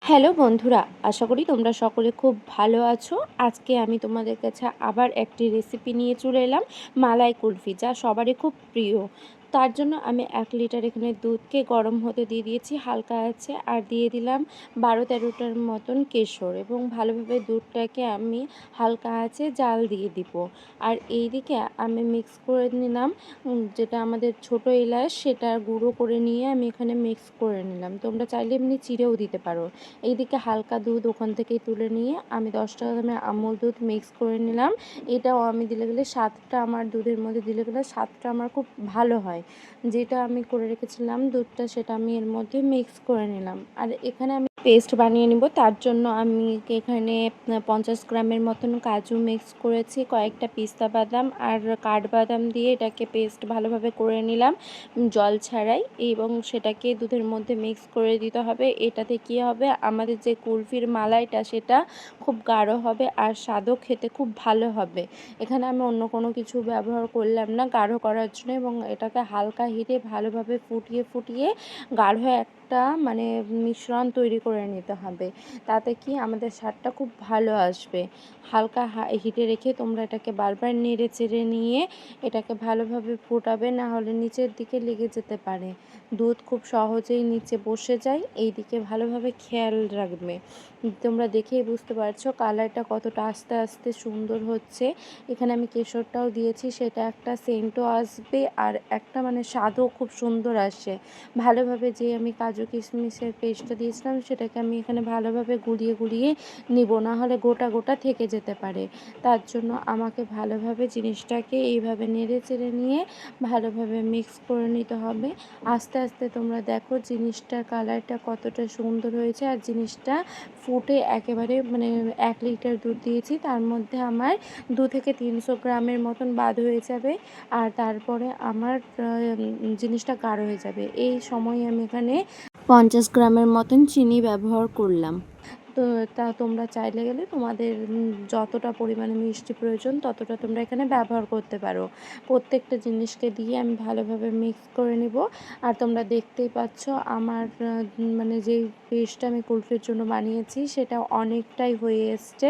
Hello বন্ধুরা, আশা করি তোমরা সকলে খুব ভালো আছো। আজকে আমি তোমাদের কাছে আবার একটি রেসিপি নিয়ে চলে এলাম, মালাই কুলফি, যা সবারই খুব প্রিয়। তার জন্য আমি 1 লিটার এখানে দুধকে গরম হতে দিয়ে দিয়েছি হালকা আছে, আর দিয়ে দিলাম 12-13টার মতন কেশর, এবং ভালোভাবে দুধটাকে আমি হালকা আছে জাল দিয়ে দিব। আর এইদিকে আমি মিক্স করে নিলাম যেটা আমাদের ছোট এলাচ, সেটা গুঁড়ো করে নিয়ে আমি এখানে মিক্স করে নিলাম। তোমরা চাইলে এমনি চিড়েও দিতে পারো। এইদিকে হালকা দুধ ওখান থেকেই তুলে নিয়ে আমি 10 টাকা দামের আমুল দুধ মিক্স করে নিলাম। এটাও আমি দিলে গেলে স্বাদটা আমার দুধের মধ্যে দিলে গেলে স্বাদটা আমার খুব ভালো হয়। যেটা আমি করে রেখেছিলাম দুধটা, সেটা আমি এর মধ্যে মিক্স করে নিলাম। আর এখানে আমি পেস্ট বানিয়ে নিব। তার জন্য আমি এখানে 50 গ্রামের মতন কাজু মিক্স করেছি, কয়েকটা পিস্তা বাদাম আর কাঠবাদাম দিয়ে এটাকে পেস্ট ভালোভাবে করে নিলাম জল ছাড়াই, এবং সেটাকে দুধের মধ্যে মিক্স করে দিতে হবে। এটাতে কি হবে, আমাদের যে কুলফির মালাইটা সেটা খুব গাঢ় হবে আর স্বাদও খেতে খুব ভালো হবে। এখানে আমি অন্য কোনো কিছু ব্যবহার করলাম না গাঢ় করার জন্য, এবং এটাকে হালকা হিটে ভালোভাবে ফুটিয়ে ফুটিয়ে গাঢ় একটা মিশ্রণ তৈরি করে নিতে হবে। তাতে কি আমাদের স্বাদটা খুব ভালো আসবে। হালকা হিটে রেখে তোমরা এটাকে বারবার নেড়ে চেড়ে নিয়ে এটাকে ভালোভাবে ফোটাবে, না হলে নিচের দিকে লেগে যেতে পারে। দুধ খুব সহজেই নিচে বসে যায়, এই দিকে ভালোভাবে খেয়াল রাখবে। তোমরা দেখেই বুঝতে পারছো কালারটা কতটা আস্তে আস্তে সুন্দর হচ্ছে। এখানে আমি কেশরটাও দিয়েছি, সেটা একটা সেন্টও আসবে আর একটা স্বাদও খুব সুন্দর আসে। ভালোভাবে যে আমি কাজু কিশমিশের পেস্টটা দিয়েছিলাম সেটাকে আমি এখানে ভালোভাবে গুলিয়ে গুলিয়ে নিব, না হলে গোটা গোটা থেকে যেতে পারে। তার জন্য আমাকে ভালোভাবে জিনিসটাকে এইভাবে নেড়ে চেড়ে নিয়ে ভালোভাবে মিক্স করে নিতে হবে। আস্তে আস্তে তোমরা দেখো জিনিসটার কালারটা কতটা সুন্দর হয়েছে। আর জিনিসটা ফুটে একেবারে 1 লিটার দুধ দিয়েছি, তার মধ্যে আমার 2 থেকে 300 গ্রামের মতন বাদ হয়ে যাবে। আর তারপরে আমার জিনিসটা গাঢ় হয়ে যাবে। এই সময় আমি এখানে 50 গ্রামের মতন চিনি ব্যবহার করলাম। তো তোমরা চাইলে গেলে তোমাদের যতটা পরিমাণে মিষ্টি প্রয়োজন ততটা তোমরা এখানে ব্যবহার করতে পারো। প্রত্যেকটা জিনিসকে দিয়ে আমি ভালোভাবে মিক্স করে নিব। আর তোমরা দেখতেই পাচ্ছ আমার যেই পেস্টটা আমি কুলফির জন্য বানিয়েছি সেটা অনেকটাই হয়ে এসছে।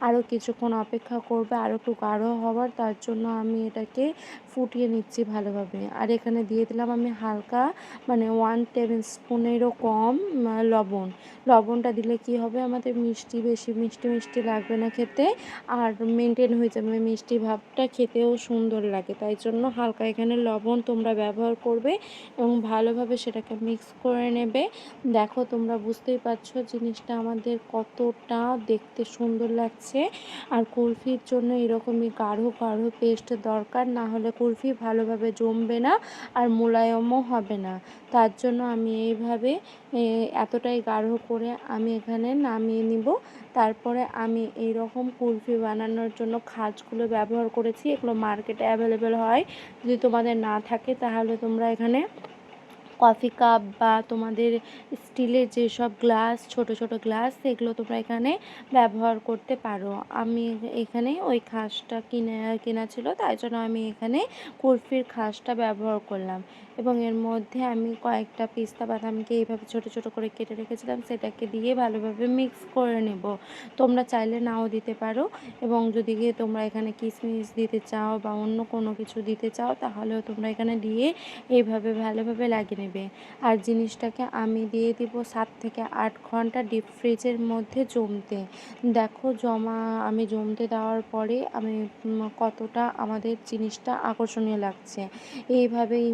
আরও কিছুক্ষণ অপেক্ষা করবে আরও একটু গাঢ় হওয়ার, তার জন্য আমি এটাকে ফুটিয়ে নিচ্ছি ভালোভাবে। আর এখানে দিয়ে দিলাম আমি হালকা 1 টেবিল স্পুনেরও কম লবণটা দিলে কি হবে, আমাদের বেশি মিষ্টি মিষ্টি লাগবে না খেতে, আর মেনটেন হয়ে যাবে মিষ্টি ভাবটা, খেতেও সুন্দর লাগে। তাই জন্য হালকা এখানে লবণ তোমরা ব্যবহার করবে এবং ভালোভাবে সেটাকে মিক্স করে নেবে। দেখো তোমরা বুঝতেই পারছো জিনিসটা আমাদের কতটা দেখতে সুন্দর লাগছে। আর কুলফির জন্য এরকমই গাঢ় গাঢ় পেস্ট দরকার, না হলে কুলফি ভালোভাবে জমবে না আর মোলায়েমও হবে না। তার জন্য আমি এইভাবে এতটাই গাঢ় করে আমি এখানে নামিয়ে নিব। তারপরে আমি এই রকম কুলফি বানানোর জন্য খাঁজগুলো ব্যবহার করেছি, এগুলো মার্কেটে অ্যাভেলেবেল হয়। যদি তোমাদের না থাকে তাহলে তোমরা এখানে কফি কাপ বা তোমাদের স্টিলের যেসব গ্লাস, ছোট ছোট গ্লাস, সেগুলো তোমরা এখানে ব্যবহার করতে পারো। আমি এখানে ওই খাঁজটা কেনা ছিল, তাই জন্য আমি এখানে কুলফির খাঁজটা ব্যবহার করলাম। এবং এর মধ্যে আমি কয়েকটা পিস্তা বাদামকে এইভাবে ছোট ছোট করে কেটে রেখেছিলাম, সেটাকে দিয়ে ভালোভাবে মিক্স করে নেব। তোমরা চাইলে নাও দিতে পারো, এবং যদি তোমরা এখানে কিশমিশ দিতে চাও বা অন্য কোনো কিছু দিতে চাও তাহলেও তোমরা এখানে দিয়ে এইভাবে ভালোভাবে লাগিয়ে নেবে। আর জিনিসটাকে আমি দিয়ে দিব 7 থেকে 8 ঘন্টা ডিপ ফ্রিজের মধ্যে জমতে। দেখো আমি জমতে দেওয়ার পরে আমি কতটা আমাদের জিনিসটা আকর্ষণীয় লাগছে। এইভাবেই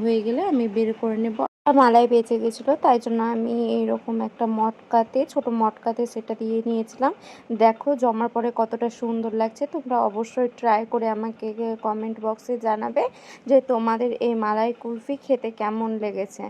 হয়ে গেলে আমি বের করে নেব। মালাই বেঁচে গেছিলো, তাই জন্য আমি এইরকম একটা ছোট মটকাতে সেটা দিয়ে নিয়েছিলাম। দেখো জমার পরে কতটা সুন্দর লাগছে। তোমরা অবশ্যই ট্রাই করে আমাকে কমেন্ট বক্সে জানাবে যে তোমাদের এই মালাই কুলফি খেতে কেমন লেগেছে।